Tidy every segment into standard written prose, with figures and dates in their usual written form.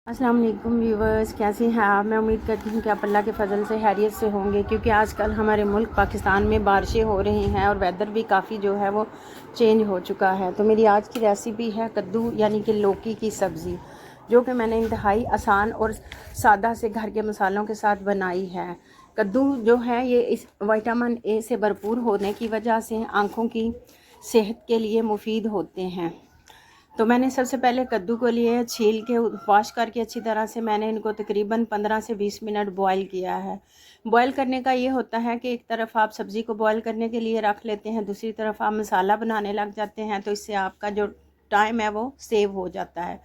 अस्सलाम वालेकुम व्यूवर्स, कैसे हैं आप। मैं उम्मीद करती हूँ कि आप अल्लाह के फ़ज़ल से खैरियत से होंगे, क्योंकि आजकल हमारे मुल्क पाकिस्तान में बारिशें हो रही हैं और वेदर भी काफ़ी जो है वो चेंज हो चुका है। तो मेरी आज की रेसिपी है कद्दू यानी कि लौकी की सब्ज़ी, जो कि मैंने इंतहाई आसान और सादा से घर के मसालों के साथ बनाई है। कद्दू जो है ये इस विटामिन ए से भरपूर होने की वजह से आँखों की सेहत के लिए मुफीद होते हैं। तो मैंने सबसे पहले कद्दू को लिए छील के वॉश करके अच्छी तरह से मैंने इनको तकरीबन 15 से 20 मिनट बॉईल किया है। बॉईल करने का ये होता है कि एक तरफ आप सब्ज़ी को बॉईल करने के लिए रख लेते हैं, दूसरी तरफ आप मसाला बनाने लग जाते हैं, तो इससे आपका जो टाइम है वो सेव हो जाता है।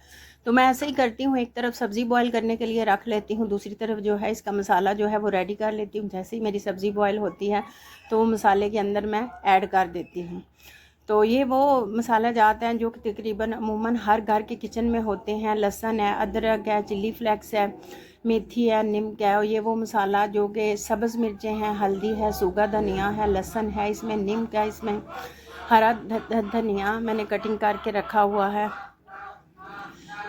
तो मैं ऐसे ही करती हूँ, एक तरफ सब्ज़ी बॉईल करने के लिए रख लेती हूँ, दूसरी तरफ जो है इसका मसाला जो है वो रेडी कर लेती हूँ। जैसे ही मेरी सब्ज़ी बॉईल होती है तो वो मसाले के अंदर मैं ऐड कर देती हूँ। तो ये वो मसाला जात हैं जो कि तकरीबन अमूमन हर घर के किचन में होते हैं। लहसुन है, अदरक है, चिली फ्लेक्स है, मेथी है, नीमक है, और ये वो मसाला जो कि सब्ज़ मिर्चें हैं, हल्दी है, सूखा धनिया है, लहसुन है, इसमें नीमक है, इसमें हरा धनिया मैंने कटिंग करके रखा हुआ है।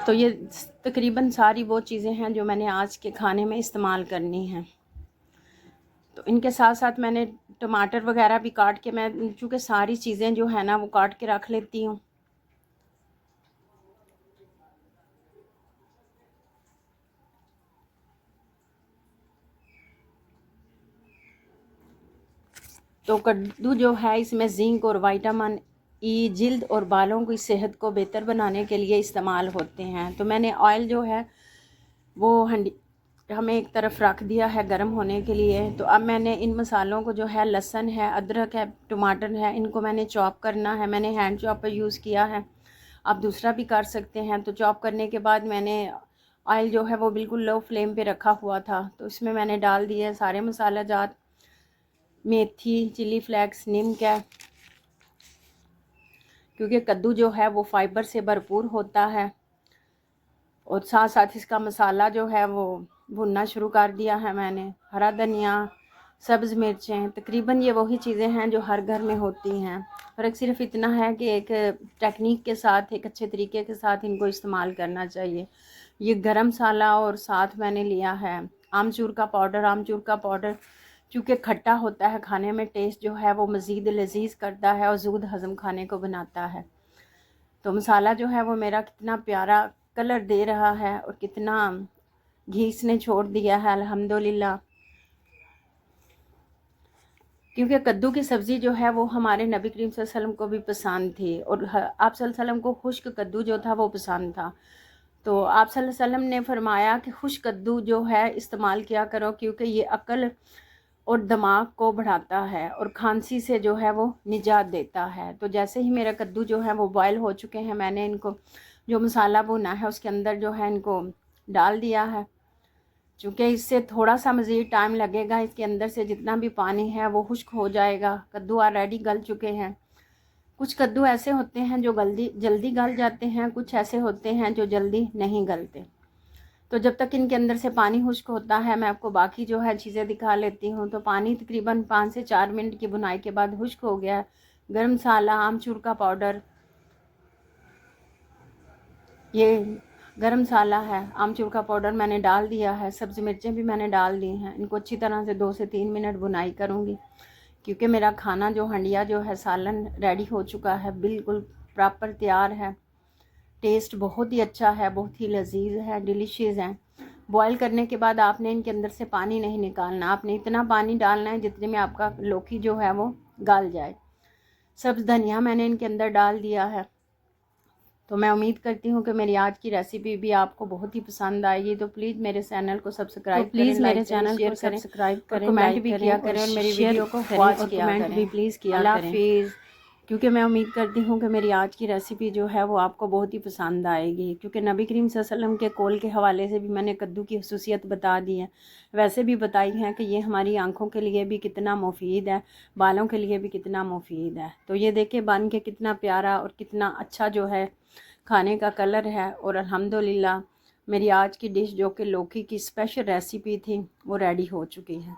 तो ये तकरीबन सारी वो चीज़ें हैं जो मैंने आज के खाने में इस्तेमाल करनी हैं। तो इनके साथ साथ मैंने टमाटर वगैरह भी काट के, मैं चूँकि सारी चीज़ें जो है ना वो काट के रख लेती हूँ। तो कद्दू जो है इसमें जिंक और विटामिन ई जल्द और बालों की सेहत को बेहतर बनाने के लिए इस्तेमाल होते हैं। तो मैंने ऑयल जो है वो हंडी हमें एक तरफ रख दिया है गर्म होने के लिए। तो अब मैंने इन मसालों को जो है, लहसुन है, अदरक है, टमाटर है, इनको मैंने चॉप करना है। मैंने हैंड चॉपर यूज़ किया है, आप दूसरा भी कर सकते हैं। तो चॉप करने के बाद मैंने ऑयल जो है वो बिल्कुल लो फ्लेम पे रखा हुआ था, तो इसमें मैंने डाल दिए सारे मसाला जात, मेथी, चिली फ्लेक्स, नीमक है, क्योंकि कद्दू जो है वो फाइबर से भरपूर होता है। और साथ साथ इसका मसाला जो है वो भुनना शुरू कर दिया है मैंने। हरा धनिया, सब्ज़ मिर्चें, तकरीबन ये वही चीज़ें हैं जो हर घर में होती हैं। फ़र्क सिर्फ इतना है कि एक टेक्निक के साथ, एक अच्छे तरीके के साथ इनको इस्तेमाल करना चाहिए। ये गरम मसाला और साथ मैंने लिया है आमचूर का पाउडर। आमचूर का पाउडर चूँकि खट्टा होता है, खाने में टेस्ट जो है वो मज़ीद लजीज करता है और ज़ूद हज़म खाने को बनाता है। तो मसाला जो है वो मेरा कितना प्यारा कलर दे रहा है और कितना घी इसने छोड़ दिया है, अल्हम्दुलिल्लाह। क्योंकि कद्दू की सब्ज़ी जो है वो हमारे नबी करीम सल्लल्लाहु अलैहि वसल्लम को भी पसंद थी, और आप सल्लल्लाहु अलैहि वसल्लम को खुश्क कद्दू जो था वो पसंद था। तो आप सल्लल्लाहु अलैहि वसल्लम ने फरमाया कि खुश्क कद्दू जो है इस्तेमाल किया करो, क्योंकि ये अक्ल और दिमाग को बढ़ाता है और खांसी से जो है वो निजात देता है। तो जैसे ही मेरा कद्दू जो है वो बॉयल हो चुके हैं, मैंने इनको जो मसाला भुना है उसके अंदर जो है इनको डाल दिया है। चूँकि इससे थोड़ा सा मज़ीद टाइम लगेगा, इसके अंदर से जितना भी पानी है वो खुश्क हो जाएगा। कद्दू ऑलरेडी गल चुके हैं। कुछ कद्दू ऐसे होते हैं जो जल्दी गल जाते हैं, कुछ ऐसे होते हैं जो जल्दी नहीं गलते। तो जब तक इनके अंदर से पानी खुश्क होता है, मैं आपको बाकी जो है चीज़ें दिखा लेती हूँ। तो पानी तकरीबन 5 से 4 मिनट की भुनाई के बाद खुश्क हो गया है। गरम मसाला, आमचूर का पाउडर, ये गरम मसाला है, आमचूर का पाउडर मैंने डाल दिया है, सब्ज़ी मिर्चें भी मैंने डाल दी हैं। इनको अच्छी तरह से 2 से 3 मिनट भुनाई करूँगी, क्योंकि मेरा खाना जो हंडिया जो है सालन रेडी हो चुका है, बिल्कुल प्रॉपर तैयार है। टेस्ट बहुत ही अच्छा है, बहुत ही लजीज है, डिलीशियस है। बॉईल करने के बाद आपने इनके अंदर से पानी नहीं निकालना, आपने इतना पानी डालना है जितने में आपका लौकी जो है वो गल जाए। सब्ज़ धनिया मैंने इनके अंदर डाल दिया है। तो मैं उम्मीद करती हूँ कि मेरी आज की रेसिपी भी आपको बहुत ही पसंद आएगी। तो प्लीज़ मेरे चैनल को सब्सक्राइब करें, मेरे चैनल को सब्सक्राइब करें, कमेंट भी किया करें और मेरी वीडियो को वॉच किया करें, भी प्लीज़ किया करें। अल्लाह हाफिज़। क्योंकि मैं उम्मीद करती हूँ कि मेरी आज की रेसिपी जो है वो आपको बहुत ही पसंद आएगी, क्योंकि नबी करीम सल्लल्लाहु अलैहि वसल्लम के कौल के हवाले से भी मैंने कद्दू की खसूसियत बता दी है। वैसे भी बताई है कि ये हमारी आंखों के लिए भी कितना मुफीद है, बालों के लिए भी कितना मुफीद है। तो ये देखे बन के कितना प्यारा और कितना अच्छा जो है खाने का कलर है। और अल्हम्दुलिल्लाह मेरी आज की डिश जो कि लौकी की स्पेशल रेसिपी थी वो रेडी हो चुकी है।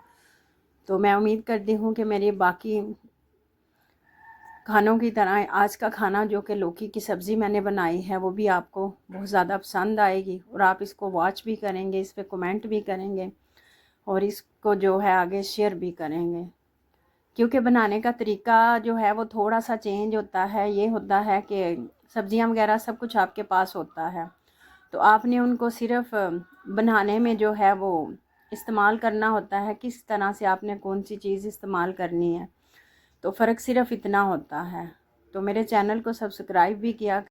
तो मैं उम्मीद करती हूँ कि मेरी बाकी खानों की तरह आज का खाना जो कि लौकी की सब्ज़ी मैंने बनाई है वो भी आपको बहुत ज़्यादा पसंद आएगी और आप इसको वॉच भी करेंगे, इस पर कमेंट भी करेंगे और इसको जो है आगे शेयर भी करेंगे, क्योंकि बनाने का तरीका जो है वो थोड़ा सा चेंज होता है। ये होता है कि सब्ज़ियाँ वगैरह सब कुछ आपके पास होता है, तो आपने उनको सिर्फ बनाने में जो है वो इस्तेमाल करना होता है, किस तरह से आपने कौन सी चीज़ इस्तेमाल करनी है, तो फ़र्क सिर्फ इतना होता है। तो मेरे चैनल को सब्सक्राइब भी किया